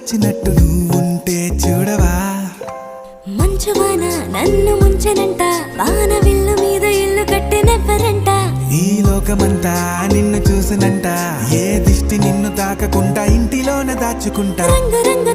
వచ్చినట్టు నువ్వుంటే చూడవా మంచువాన నన్ను ముంచనంట వాన విల్లు మీద ఇల్లు కట్టినెవ్వరంట ఈ లోకమంతా నిన్ను చూసినంట ఏ దిష్టి నిన్ను తాకకుండా ఇంటిలోన దాచుకుంటా రంగు రంగు